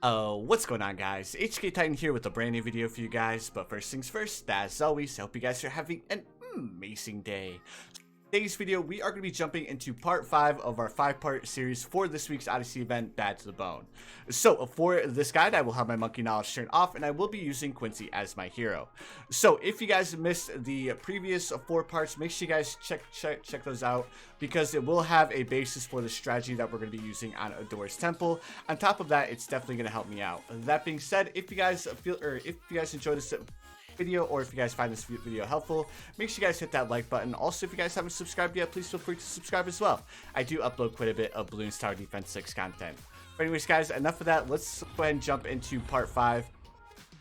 What's going on, guys? HK Titan here with a brand new video for you guys, but first things first, as always, I hope you guys are having an amazing day. Today's video, we are going to be jumping into part 5 of our 5-part series for this week's Odyssey event, Bad to the Bone. So, for this guide, I will have my monkey knowledge turned off, and I will be using Quincy as my hero. So, if you guys missed the previous 4 parts, make sure you guys check those out, because it will have a basis for the strategy that we're going to be using on Adore's Temple. On top of that, it's definitely going to help me out. That being said, if you guys enjoy this video, or if you guys find this video helpful, make sure you guys hit that like button. Also, if you guys haven't subscribed yet, please feel free to subscribe as well. I do upload quite a bit of Bloons Tower Defense 6 content. But anyways, guys, enough of that. Let's go ahead and jump into part 5.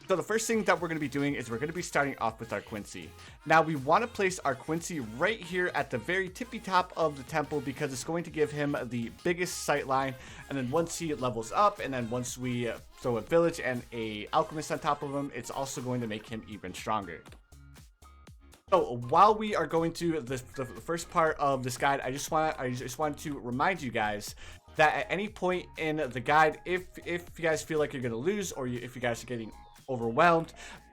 So the first thing that we're going to be doing is we're going to be starting off with our Quincy. Now we want to place our Quincy right here at the very tippy top of the temple, because it's going to give him the biggest sight line. And then once he levels up, and then once we throw a village and a alchemist on top of him, it's also going to make him even stronger. So while we are going to the first part of this guide, I just want to remind you guys that at any point in the guide, if you guys feel like you're going to lose, or if you guys are getting overwhelmed,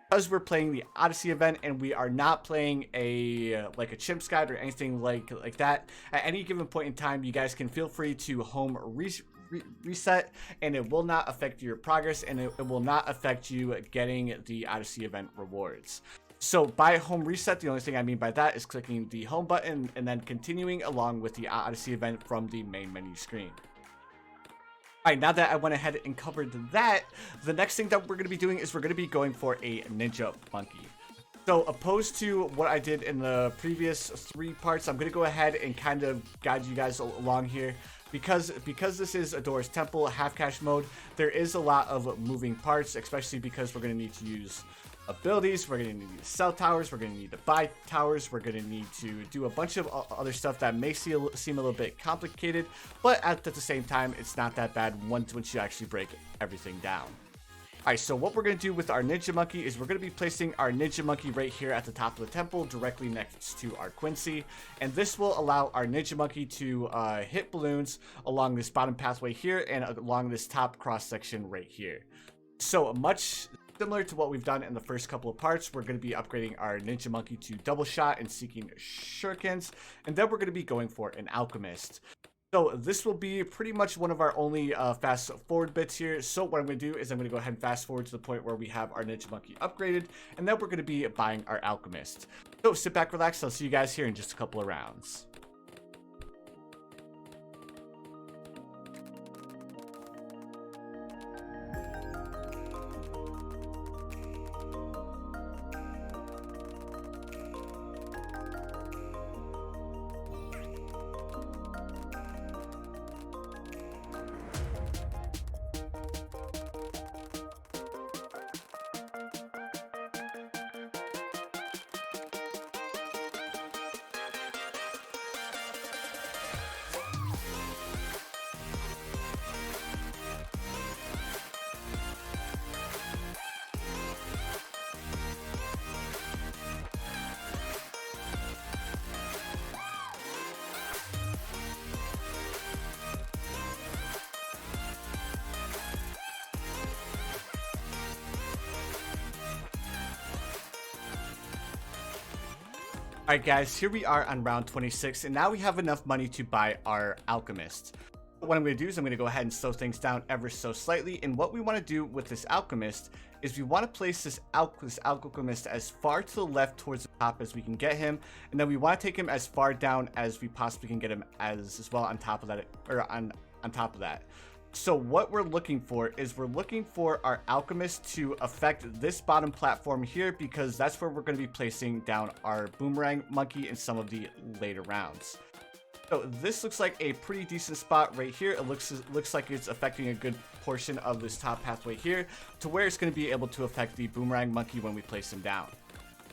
because we're playing the Odyssey event and we are not playing a Chimp's Guide or anything like that, at any given point in time, you guys can feel free to home reset, and it will not affect your progress, and it will not affect you getting the Odyssey event rewards. So by home reset, the only thing I mean by that is clicking the home button and then continuing along with the Odyssey event from the main menu screen. Alright, now that I went ahead and covered that, the next thing that we're going to be doing is we're going to be going for a ninja monkey. So opposed to what I did in the previous 3 parts, I'm going to go ahead and kind of guide you guys along here. Because this is Adore's Temple half cash mode, there is a lot of moving parts, especially because we're going to need to use abilities, we're going to need to sell towers, we're going to need to buy towers, we're going to need to do a bunch of other stuff that may seem a little bit complicated, but at the same time, it's not that bad once you actually break everything down. Alright, so what we're going to do with our ninja monkey is we're going to be placing our ninja monkey right here at the top of the temple, directly next to our Quincy, and this will allow our ninja monkey to hit balloons along this bottom pathway here and along this top cross section right here. So much similar to what we've done in the first couple of parts, we're going to be upgrading our ninja monkey to double shot and seeking shurikens, and then we're going to be going for an alchemist. So this will be pretty much one of our only fast forward bits here. So what I'm going to do is I'm going to go ahead and fast forward to the point where we have our ninja monkey upgraded, and then we're going to be buying our alchemist. So sit back, relax, I'll see you guys here in just a couple of rounds. Alright guys, here we are on round 26, and now we have enough money to buy our alchemist. What I'm going to do is I'm going to go ahead and slow things down ever so slightly, and what we want to do with this alchemist is we want to place this alchemist as far to the left towards the top as we can get him, and then we want to take him as far down as we possibly can get him as well on top of that, or on top of that. So what we're looking for is we're looking for our alchemist to affect this bottom platform here, because that's where we're going to be placing down our boomerang monkey in some of the later rounds. So this looks like a pretty decent spot right here. It looks like it's affecting a good portion of this top pathway here, to where it's going to be able to affect the boomerang monkey when we place him down.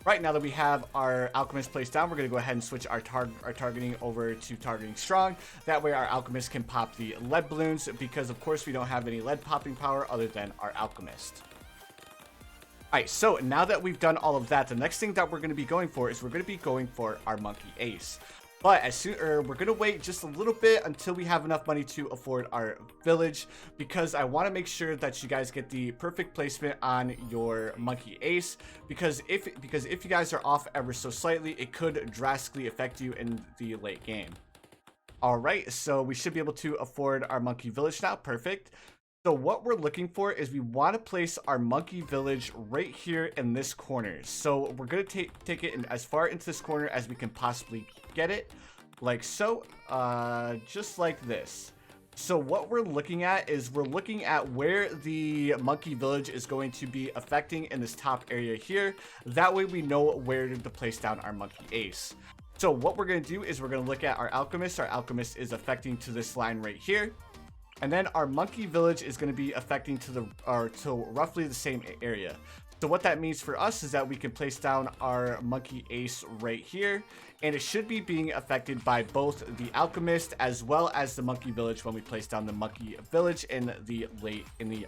Right, now that we have our alchemist placed down, we're going to go ahead and switch our targeting over to targeting strong. That way our alchemist can pop the lead balloons, because of course we don't have any lead popping power other than our alchemist. Alright, so now that we've done all of that, the next thing that we're going to be going for is we're going to be going for our monkey ace. But we're gonna wait just a little bit until we have enough money to afford our village, because I want to make sure that you guys get the perfect placement on your monkey ace, because if you guys are off ever so slightly, it could drastically affect you in the late game. All right, so we should be able to afford our monkey village now. Perfect. So what we're looking for is we want to place our monkey village right here in this corner. So we're going to take it in as far into this corner as we can possibly get it, like so, just like this. So what we're looking at is we're looking at where the monkey village is going to be affecting in this top area here. That way we know where to place down our monkey ace. So what we're going to do is we're going to look at our alchemist. Our alchemist is affecting to this line right here. And then our monkey village is going to be affecting to roughly the same area. So what that means for us is that we can place down our monkey ace right here, and it should be being affected by both the alchemist as well as the monkey village when we place down the monkey village in the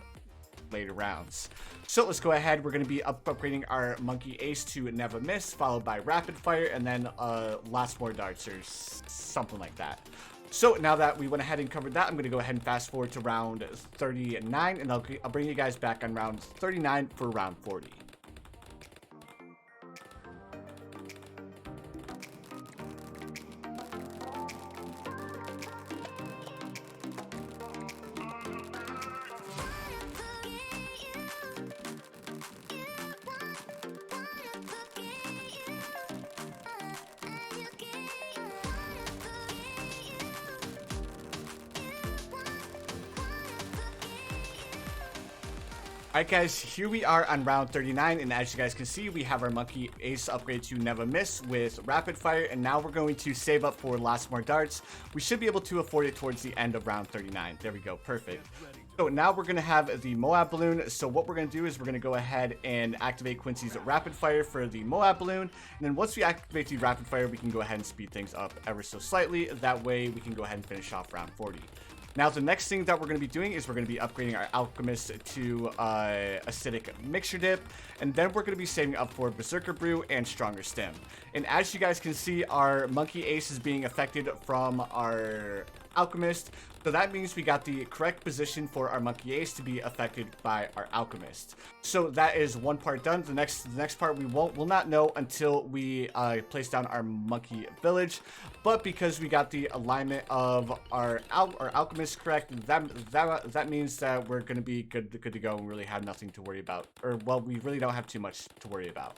later rounds. So let's go ahead. We're going to be upgrading our monkey ace to never miss, followed by rapid fire, and then lots more darts or something like that. So now that we went ahead and covered that, I'm going to go ahead and fast forward to round 39, and I'll bring you guys back on round 39 for round 40. Alright guys, here we are on round 39, and as you guys can see, we have our monkey ace upgrade to never miss with rapid fire, and now we're going to save up for lots more darts. We should be able to afford it towards the end of round 39. There we go, perfect. So now we're going to have the Moab balloon. So what we're going to do is we're going to go ahead and activate Quincy's rapid fire for the Moab balloon, and then once we activate the rapid fire, we can go ahead and speed things up ever so slightly. That way we can go ahead and finish off round 40. Now, the next thing that we're going to be doing is we're going to be upgrading our alchemist to acidic mixture dip, and then we're going to be saving up for berserker brew and stronger stem. And as you guys can see, our monkey ace is being affected from our alchemist, so that means we got the correct position for our monkey ace to be affected by our alchemist. So that is one part done. The next part we'll not know until we place down our monkey village. But because we got the alignment of our alchemist correct, that means that we're going to be good to go and really have nothing to worry about. Or, well, we really don't have too much to worry about.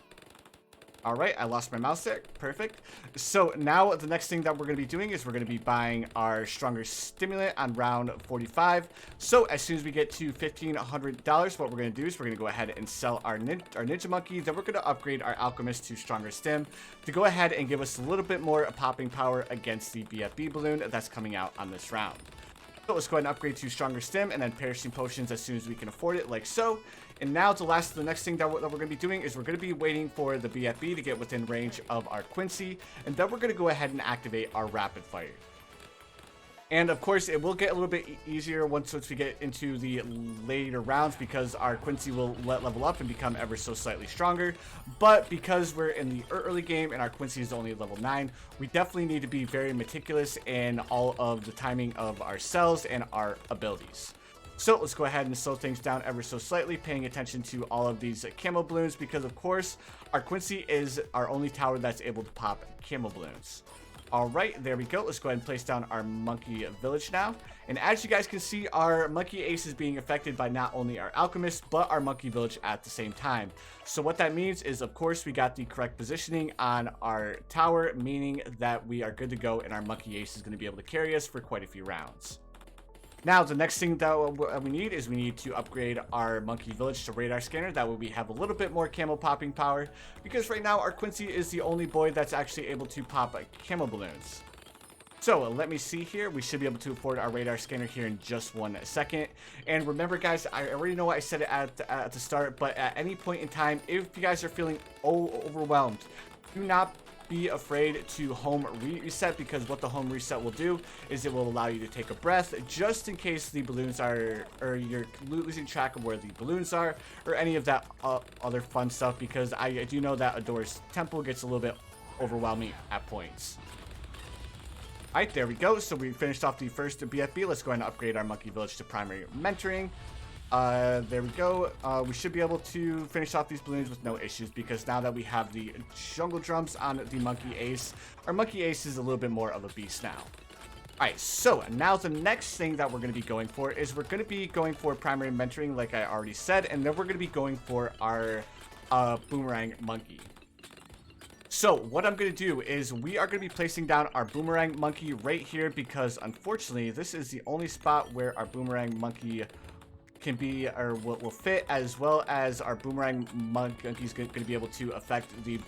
Alright, I lost my mouse there. Perfect. So now the next thing that we're going to be doing is we're going to be buying our stronger stimulant on round 45. So as soon as we get to $1,500, what we're going to do is we're going to go ahead and sell our ninja monkey. Then we're going to upgrade our alchemist to stronger stim to go ahead and give us a little bit more popping power against the BFB balloon that's coming out on this round. So let's go ahead and upgrade to stronger stim and then perishing potions as soon as we can afford it, like so. And now the next thing that we're going to be doing is we're going to be waiting for the BFB to get within range of our Quincy, and then we're going to go ahead and activate our rapid fire. And of course, it will get a little bit easier once we get into the later rounds, because our Quincy will level up and become ever so slightly stronger. But because we're in the early game and our Quincy is only level 9, we definitely need to be very meticulous in all of the timing of our cells and our abilities. So let's go ahead and slow things down ever so slightly, paying attention to all of these camo balloons, because of course our Quincy is our only tower that's able to pop camo balloons. Alright, there we go. Let's go ahead and place down our monkey village now. And as you guys can see, our monkey ace is being affected by not only our alchemist, but our monkey village at the same time. So what that means is, of course, we got the correct positioning on our tower, meaning that we are good to go and our monkey ace is going to be able to carry us for quite a few rounds. Now, the next thing that we need is we need to upgrade our monkey village to radar scanner. That way we have a little bit more camo popping power, because right now our Quincy is the only boy that's actually able to pop camo balloons. So let me see here. We should be able to afford our radar scanner here in just 1 second. And remember, guys, I already know I said it at the start, but at any point in time, if you guys are feeling overwhelmed, do not be afraid to home reset, because what the home reset will do is it will allow you to take a breath, just in case the balloons are, or you're losing track of where the balloons are, or any of that other fun stuff, because I do know that Adora's temple gets a little bit overwhelming at points. Alright, there we go. So we finished off the first BFB. Let's go ahead and upgrade our monkey village to primary mentoring. There we go. We should be able to finish off these balloons with no issues, because now that we have the jungle drums on the monkey ace, our monkey ace is a little bit more of a beast now. Alright, so now the next thing that we're going to be going for is we're going to be going for primary mentoring, like I already said, and then we're going to be going for our boomerang monkey. So what I'm going to do is we are going to be placing down our boomerang monkey right here, because unfortunately this is the only spot where our boomerang monkey can be, or will fit, as well as our boomerang monkey is going to be able to affect the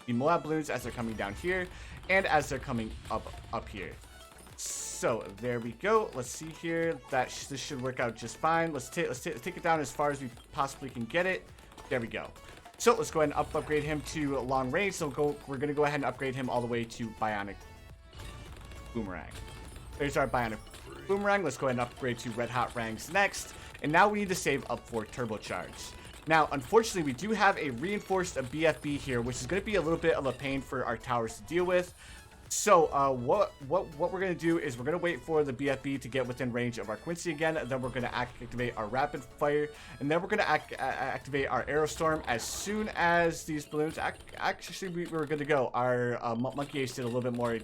moab balloons as they're coming down here and as they're coming up here. So there we go. Let's see here. This should work out just fine. Let's take it down as far as we possibly can get it. There we go. So let's go ahead and upgrade him to long range. So we're going to go ahead and upgrade him all the way to bionic boomerang. There's our bionic boomerang. Let's go ahead and upgrade to red hot ranks next. And now we need to save up for turbocharge. Now, unfortunately, we do have a reinforced BFB here, which is going to be a little bit of a pain for our towers to deal with. So what we're going to do is we're going to wait for the BFB to get within range of our Quincy again. And then we're going to activate our rapid fire. And then we're going to activate our arrow storm as soon as these balloons. Actually, we were good to go. Our monkey ace did a little bit more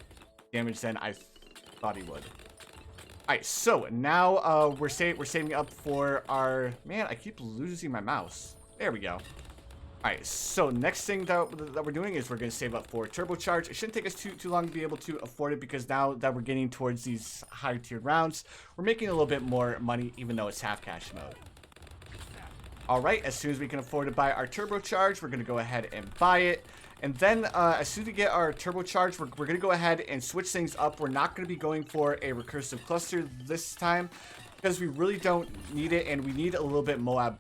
damage than I thought he would. Alright, so now we're saving up for our... Man, I keep losing my mouse. There we go. Alright, so next thing that we're doing is we're going to save up for turbocharge. It shouldn't take us too long to be able to afford it, because now that we're getting towards these higher tiered rounds, we're making a little bit more money, even though it's half cash mode. Alright, as soon as we can afford to buy our turbocharge, we're going to go ahead and buy it. And then as soon as we get our turbocharge, we're going to go ahead and switch things up. We're not going to be going for a recursive cluster this time, because we really don't need it, and we need a little bit more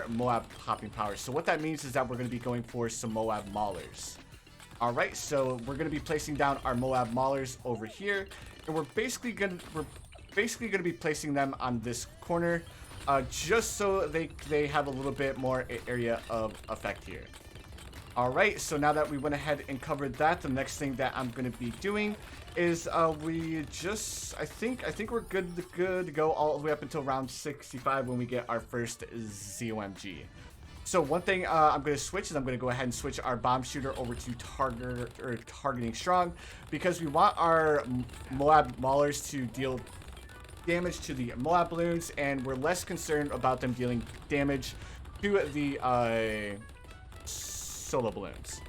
moab popping power. So what that means is that we're going to be going for some moab maulers. Alright, so we're going to be placing down our moab maulers over here, and we're basically going to be placing them on this corner, just so they have a little bit more area of effect here. Alright, so now that we went ahead and covered that, the next thing that I'm going to be doing is I think we're good to go all the way up until round 65 when we get our first ZOMG. So one thing I'm going to switch is I'm going to go ahead and switch our bomb shooter over to targeting strong, because we want our moab maulers to deal damage to the moab balloons, and we're less concerned about them dealing damage to the solo balloons.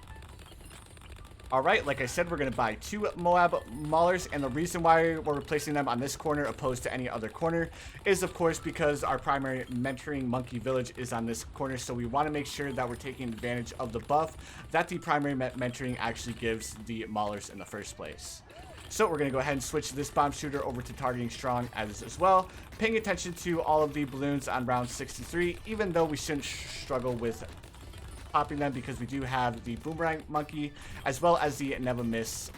Alright, like I said, we're going to buy 2 moab maulers, and the reason why we're replacing them on this corner opposed to any other corner is, of course, because our primary mentoring monkey village is on this corner, so we want to make sure that we're taking advantage of the buff that the primary mentoring actually gives the maulers in the first place. So we're going to go ahead and switch this bomb shooter over to targeting strong as well, paying attention to all of the balloons on round 63, even though we shouldn't struggle with popping them, because we do have the boomerang monkey as well as the never miss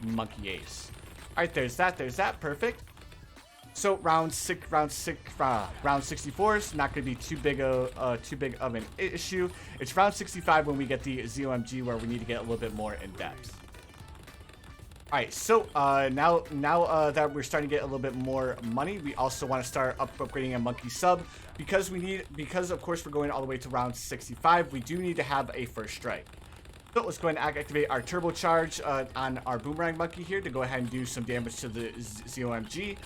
monkey ace. All right, there's that, perfect. So round 64 is not going to be too big of an issue. It's round 65 when we get the ZOMG, where we need to get a little bit more in depth. Alright, so now that we're starting to get a little bit more money, we also want to start upgrading a monkey sub, because of course we're going all the way to round 65. We do need to have a first strike. So let's go ahead and activate our turbocharge on our boomerang monkey here to go ahead and do some damage to the ZOMG,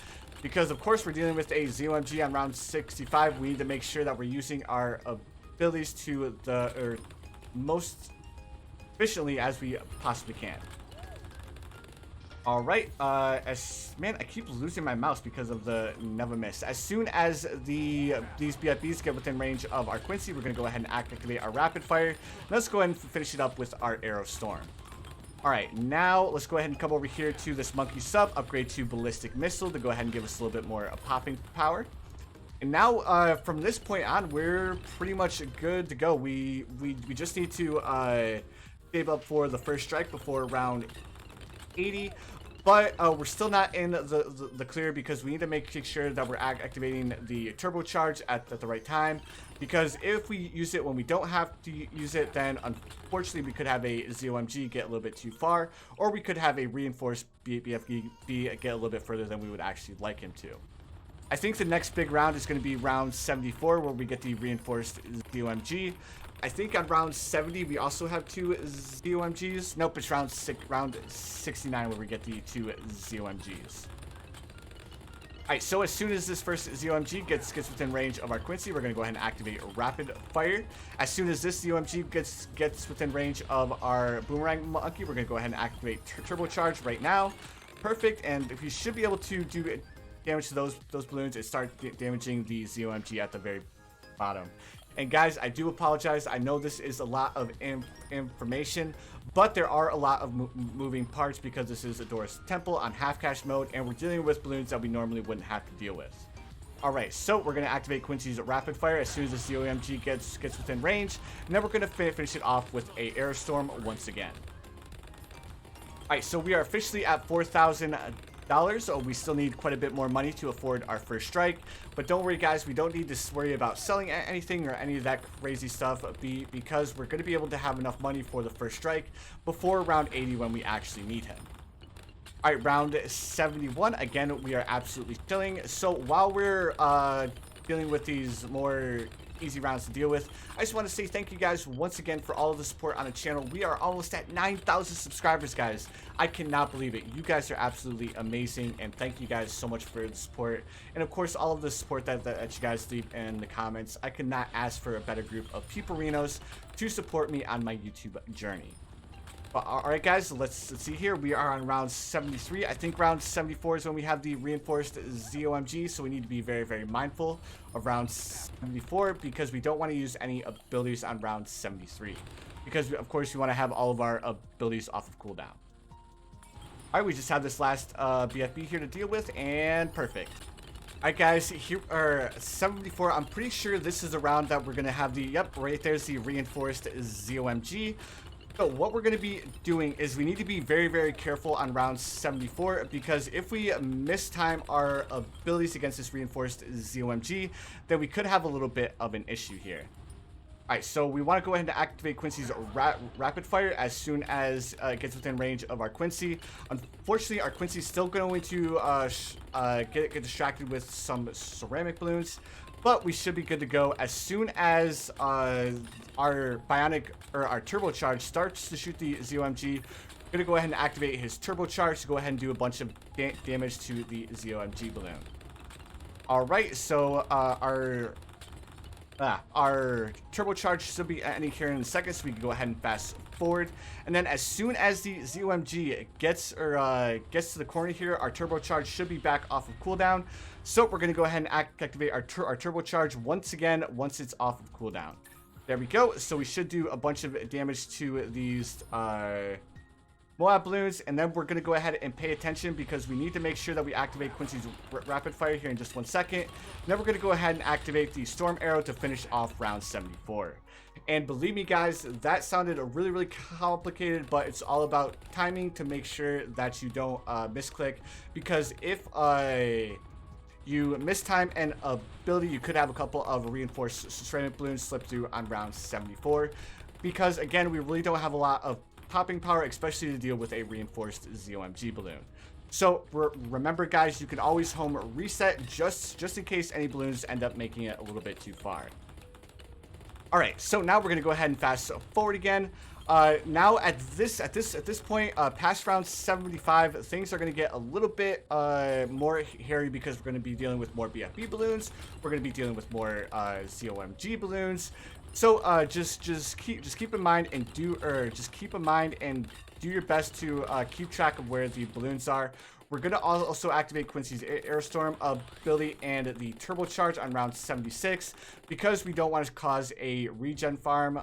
because of course we're dealing with a ZOMG on round 65. We need to make sure that we're using our abilities to the most efficiently as we possibly can. Alright, man, I keep losing my mouse because of the never miss. As soon as these BFBs get within range of our Quincy, we're going to go ahead and activate our rapid fire. Let's go ahead and finish it up with our arrow storm. Alright, now let's go ahead and come over here to this monkey sub, upgrade to ballistic missile to go ahead and give us a little bit more popping power. And now, from this point on, we're pretty much good to go. We just need to save up for the first strike before round 80. But we're still not in the clear because we need to make sure that we're activating the turbocharge at the right time. Because if we use it when we don't have to use it, then unfortunately we could have a ZOMG get a little bit too far, or we could have a reinforced bfbs get a little bit further than we would actually like him to. I think the next big round is going to be round 74, where we get the reinforced ZOMG. I think on round 70 we also have 2 ZOMGs. Nope, it's round 69 where we get the 2 ZOMGs. Alright, so as soon as this first ZOMG gets within range of our Quincy, we're going to go ahead and activate rapid fire. As soon as this ZOMG gets within range of our boomerang monkey, we're going to go ahead and activate turbocharge right now. Perfect, and we should be able to do damage to those balloons and start damaging the ZOMG at the very bottom. And guys, I do apologize. I know this is a lot of information, but there are a lot of moving parts because this is Adora's Temple on half cash mode, and we're dealing with balloons that we normally wouldn't have to deal with. Alright, so we're going to activate Quincy's rapid fire as soon as the ZOMG gets within range, and then we're going to finish it off with a air storm once again. Alright, so we are officially at $4,000. So we still need quite a bit more money to afford our first strike, but don't worry guys, we don't need to worry about selling anything or any of that crazy stuff because we're going to be able to have enough money for the first strike before round 80 when we actually need him. Alright, round 71, again we are absolutely chilling. So while we're dealing with these more easy rounds to deal with, I just want to say thank you guys once again for all of the support on the channel. We are almost at 9,000 subscribers, guys. I cannot believe it. You guys are absolutely amazing, and thank you guys so much for the support, and of course all of the support that you guys leave in the comments. I could not ask for a better group of peopleinos to support me on my YouTube journey. Alright guys, let's see here. We are on round 73. I think round 74 is when we have the reinforced ZOMG, so we need to be very, very mindful of round 74 because we don't want to use any abilities on round 73. Because, of course, we want to have all of our abilities off of cooldown. Alright, we just have this last BFB here to deal with, and perfect. Alright guys, here are 74. I'm pretty sure this is the round that we're going to have the, yep, right there's the reinforced ZOMG. So what we're going to be doing is we need to be very, very careful on round 74 because if we mistime our abilities against this reinforced ZOMG, then we could have a little bit of an issue here. Alright, so we want to go ahead and activate Quincy's rapid fire as soon as it gets within range of our Quincy. Unfortunately, our Quincy's still going to get distracted with some ceramic balloons, but we should be good to go as soon as our bionic or our turbocharge starts to shoot the ZOMG. We're gonna go ahead and activate his turbocharge to go ahead and do a bunch of damage to the ZOMG balloon. All right, so our turbocharge should be ending here in a second, so we can go ahead and fast forward. And then as soon as the ZOMG gets to the corner here, our turbocharge should be back off of cooldown. So we're going to go ahead and activate our turbocharge once again once it's off of cooldown. There we go. So we should do a bunch of damage to these moab balloons, and then we're going to go ahead and pay attention because we need to make sure that we activate Quincy's rapid fire here in just 1 second. And then we're going to go ahead and activate the storm arrow to finish off round 74. And believe me guys, that sounded really, really complicated, but it's all about timing to make sure that you don't misclick, because if you mistime an ability, you could have a couple of reinforced ceramic balloons slip through on round 74, because again, we really don't have a lot of popping power, especially to deal with a reinforced ZOMG balloon. So remember guys, you can always home reset just in case any balloons end up making it a little bit too far. Alright, so now we're going to go ahead and fast forward again. Now at this point, past round 75, things are going to get a little bit more hairy because we're going to be dealing with more BFB balloons. We're going to be dealing with more ZOMG balloons. So just keep in mind and do your best to keep track of where the balloons are. We're going to also activate Quincy's Airstorm ability and the turbocharge on round 76 because we don't want to cause a regen farm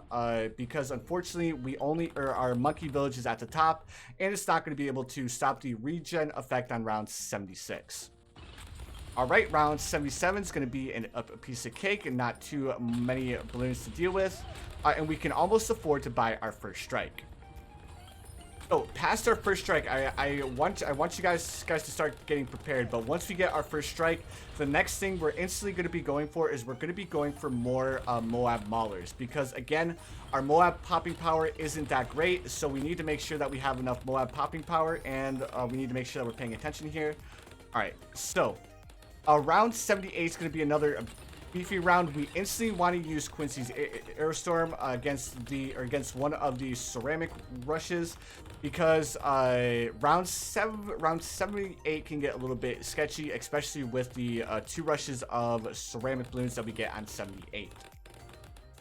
because unfortunately we our monkey village is at the top and it's not going to be able to stop the regen effect on round 76. Alright, round 77 is going to be a piece of cake and not too many balloons to deal with, and we can almost afford to buy our first strike. So past our first strike, I want you guys to start getting prepared. But once we get our first strike, the next thing we're instantly going to be going for is we're going to be going for more Moab maulers, because again, our Moab popping power isn't that great. So we need to make sure that we have enough Moab popping power, and we need to make sure that we're paying attention here. All right, so round 78 is going to be another beefy round. We instantly want to use Quincy's Aerostorm against one of the ceramic rushes, because round 78 can get a little bit sketchy, especially with the 2 rushes of ceramic balloons that we get on 78.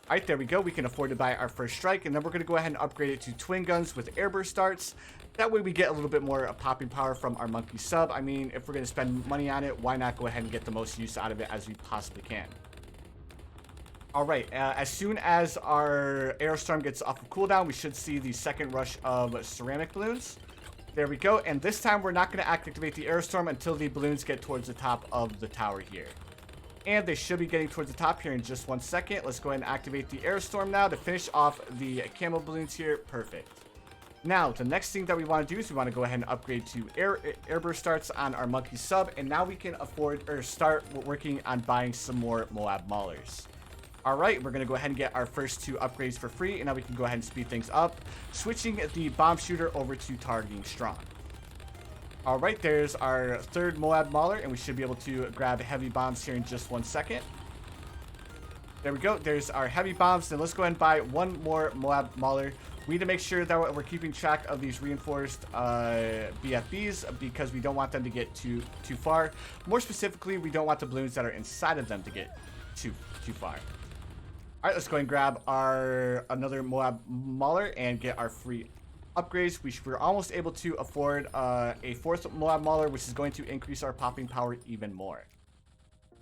All right, there we go. We can afford to buy our first strike, and then we're going to go ahead and upgrade it to twin guns with airburst darts. That way we get a little bit more popping power from our monkey sub. I mean, if we're going to spend money on it, why not go ahead and get the most use out of it as we possibly can. All right, as soon as our Aerostorm gets off of cooldown, we should see the second rush of ceramic balloons. There we go, and this time we're not going to activate the Aerostorm until the balloons get towards the top of the tower here. And they should be getting towards the top here in just 1 second. Let's go ahead and activate the Aerostorm now to finish off the camo balloons here. Perfect. Now, the next thing that we want to do is we want to go ahead and upgrade to airburst darts on our monkey sub, and now we can afford or start working on buying some more Moab maulers. All right, we're going to go ahead and get our first 2 upgrades for free, and now we can go ahead and speed things up, switching the bomb shooter over to targeting strong. All right, there's our 3rd Moab mauler, and we should be able to grab heavy bombs here in just 1 second. There we go. There's our heavy bombs. Then let's go ahead and buy 1 more Moab mauler. We need to make sure that we're keeping track of these reinforced BFBs, because we don't want them to get too far. More specifically, we don't want the balloons that are inside of them to get too far. All right, let's go ahead and grab another Moab mauler and get our free upgrades. We're almost able to afford a 4th Moab mauler, which is going to increase our popping power even more.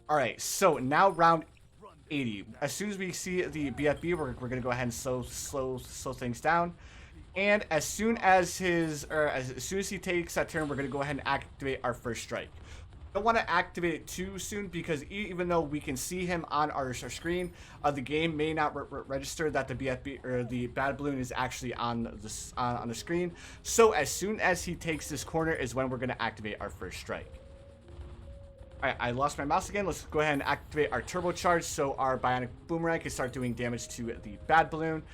All right, so now round 80. As soon as we see the BFB, we're going to go ahead and slow things down. And as soon as he takes that turn, we're going to go ahead and activate our first strike. Don't want to activate it too soon, because even though we can see him on our screen, the game may not register that the BFB or the bad balloon is actually on the screen. So as soon as he takes this corner is when we're going to activate our first strike. All right, I lost my mouse again. Let's go ahead and activate our turbocharge so our bionic boomerang can start doing damage to the bad balloon.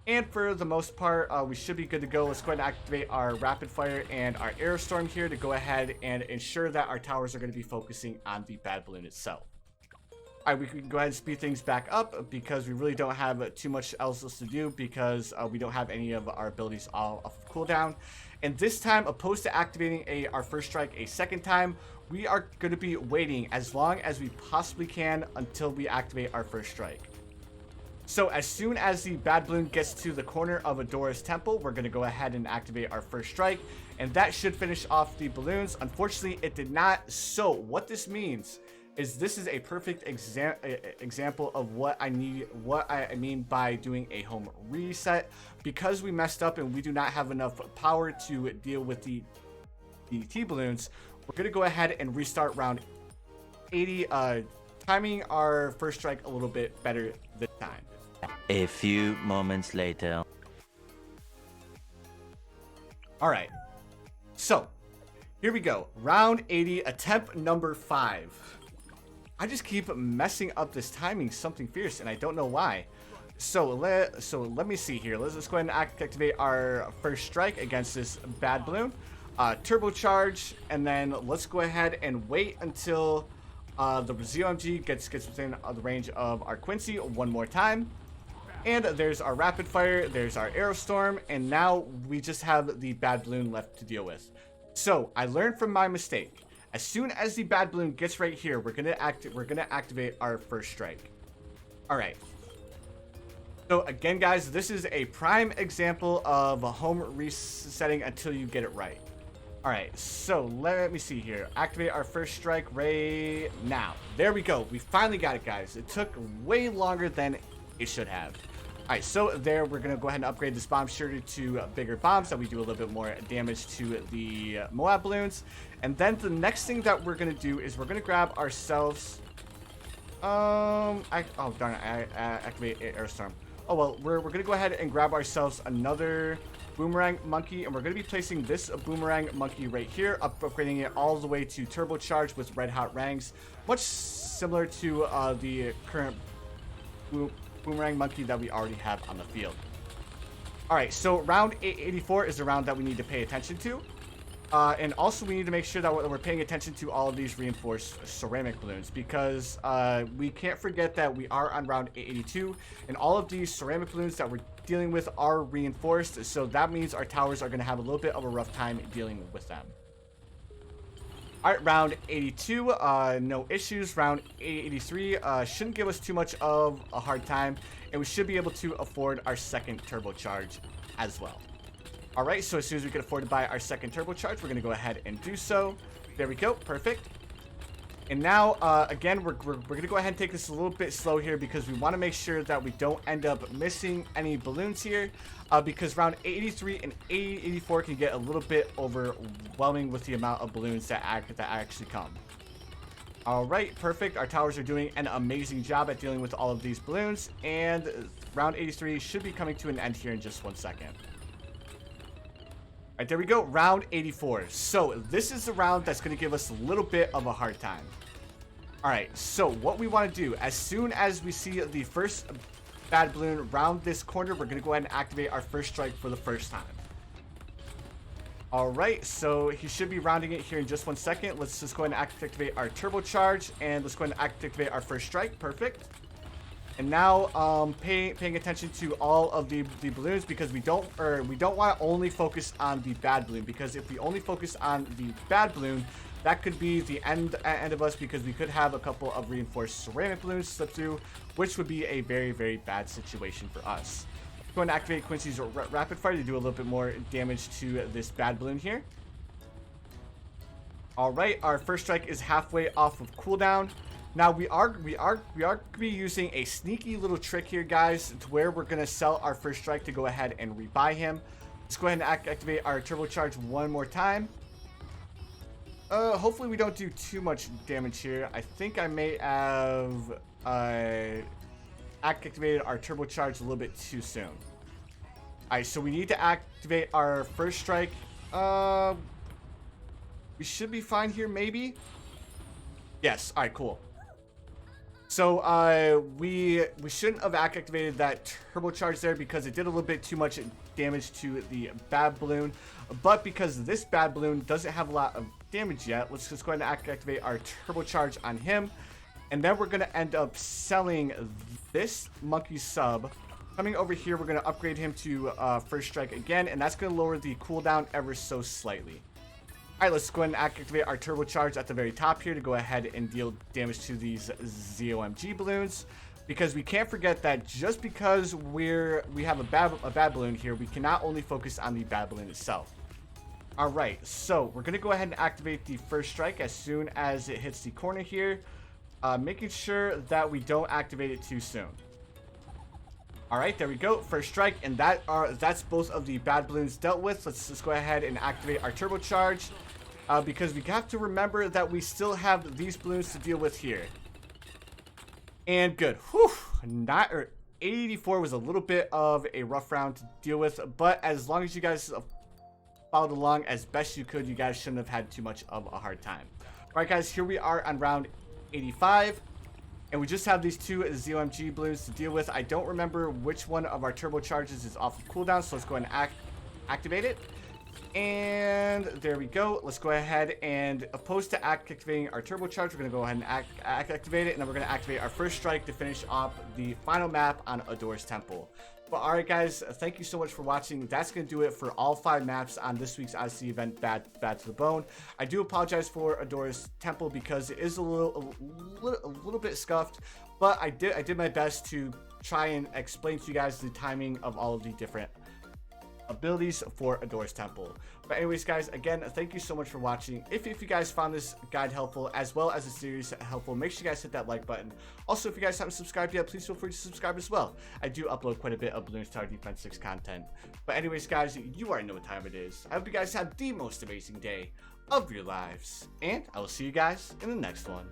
And for the most part, we should be good to go. Let's go ahead and activate our rapid fire and our Aerostorm here to go ahead and ensure that our towers are going to be focusing on the bad balloon itself. All right, we can go ahead and speed things back up, because we really don't have too much else to do, because we don't have any of our abilities all off of cooldown. And this time, opposed to activating our first strike a second time, we are going to be waiting as long as we possibly can until we activate our first strike. So as soon as the bad balloon gets to the corner of Adora's temple, we're going to go ahead and activate our first strike, and that should finish off the balloons. Unfortunately, it did not. So what this means is this is a perfect example of what I mean by doing a home reset, because we messed up and we do not have enough power to deal with the T-balloons. We're going to go ahead and restart round 80, timing our first strike a little bit better this time. A few moments later. All right, so here we go. Round 80, attempt number 5. I just keep messing up this timing something fierce, and I don't know why. So let me see here. Let's go ahead and activate our first strike against this bad balloon. Turbocharge, and then let's go ahead and wait until the ZOMG gets within the range of our Quincy 1 more time. And there's our rapid fire, there's our Aerostorm, and now we just have the bad balloon left to deal with. So I learned from my mistake. As soon as the bad balloon gets right here, we're gonna activate our first strike. All right. So again, guys, this is a prime example of a home resetting until you get it right. All right, so let me see here. Activate our first strike right now. There we go. We finally got it, guys. It took way longer than it should have. All right, so there we're going to go ahead and upgrade this bomb shooter to bigger bombs that we do a little bit more damage to the Moab balloons. And then the next thing that we're going to do is we're going to grab ourselves... oh, darn it. I activate Aerostorm. Oh, well, we're going to go ahead and grab ourselves another boomerang monkey, and we're going to be placing this boomerang monkey right here, upgrading it all the way to turbocharged with red hot rangs, much similar to the current boomerang monkey that we already have on the field. All right, so round 84 is the round that we need to pay attention to. And also we need to make sure that we're paying attention to all of these reinforced ceramic balloons, because we can't forget that we are on round 82 and all of these ceramic balloons that we're dealing with are reinforced. So that means our towers are going to have a little bit of a rough time dealing with them. All right, round 82, no issues. Round 83 shouldn't give us too much of a hard time, and we should be able to afford our second turbocharge as well. All right, so as soon as we can afford to buy our second turbocharge, we're going to go ahead and do so. There we go, perfect. And now, again, we're going to go ahead and take this a little bit slow here because we want to make sure that we don't end up missing any balloons here, because round 83 and 84 can get a little bit overwhelming with the amount of balloons that actually come. All right, perfect. Our towers are doing an amazing job at dealing with all of these balloons, and round 83 should be coming to an end here in just 1 second. All right, there we go, round 84. So this is the round that's going to give us a little bit of a hard time. All right, so what we want to do, as soon as we see the first bad balloon round this corner, we're going to go ahead and activate our first strike for the first time. All right, so he should be rounding it here in just 1 second. Let's just go ahead and activate our turbocharge, and let's go ahead and activate our first strike. Perfect. And now, paying attention to all of the balloons, because we don't want to only focus on the bad balloon, because if we only focus on the bad balloon, that could be the end of us, because we could have a couple of reinforced ceramic balloons slip through, which would be a very, very bad situation for us. I'm going to activate Quincy's rapid fire to do a little bit more damage to this bad balloon here. All right, our first strike is halfway off of cooldown. Now we are going to be using a sneaky little trick here, guys, to where we're going to sell our first strike to go ahead and rebuy him. Let's go ahead and activate our turbocharge one more time. Hopefully we don't do too much damage here. I think I may have activated our turbocharge a little bit too soon. All right, so we need to activate our first strike. We should be fine here, maybe. Yes. All right, cool. So we shouldn't have activated that turbocharge there because it did a little bit too much damage to the bad balloon. But because this bad balloon doesn't have a lot of damage yet, let's just go ahead and activate our turbocharge on him. And then we're going to end up selling this monkey sub. Coming over here, we're going to upgrade him to first strike again, and that's going to lower the cooldown ever so slightly. All right, let's go ahead and activate our turbocharge at the very top here to go ahead and deal damage to these ZOMG balloons, because we can't forget that just because we have a bad balloon here, we cannot only focus on the bad balloon itself. All right, so we're going to go ahead and activate the first strike as soon as it hits the corner here, making sure that we don't activate it too soon. All right, there we go, first strike, and that's both of the bad balloons dealt with. Let's just go ahead and activate our turbocharge, because we have to remember that we still have these balloons to deal with here. And good. Whew, 84 was a little bit of a rough round to deal with, but as long as you guys followed along as best you could, you guys shouldn't have had too much of a hard time. All right, guys, here we are on round 85. And we just have these two ZOMG balloons to deal with. I don't remember which one of our turbocharges is off of cooldown, so let's go ahead and activate it. And there we go. Let's go ahead and, opposed to activating our turbocharge, we're going to go ahead and activate it, and then we're going to activate our first strike to finish off the final map on Ador's Temple. But alright, guys, thank you so much for watching. That's going to do it for all 5 maps on this week's Odyssey event, Bad to the Bone. I do apologize for Ador's Temple because it is a little bit scuffed, but I did my best to try and explain to you guys the timing of all of the different abilities for Ador's Temple. But anyways, guys, again, thank you so much for watching. If you guys found this guide helpful as well as the series helpful, make sure you guys hit that like button. Also, if you guys haven't subscribed yet, please feel free to subscribe as well. I do upload quite a bit of Bloons Tower Defense 6 content. But anyways, guys, you already know what time it is. I hope you guys have the most amazing day of your lives, and I will see you guys in the next one.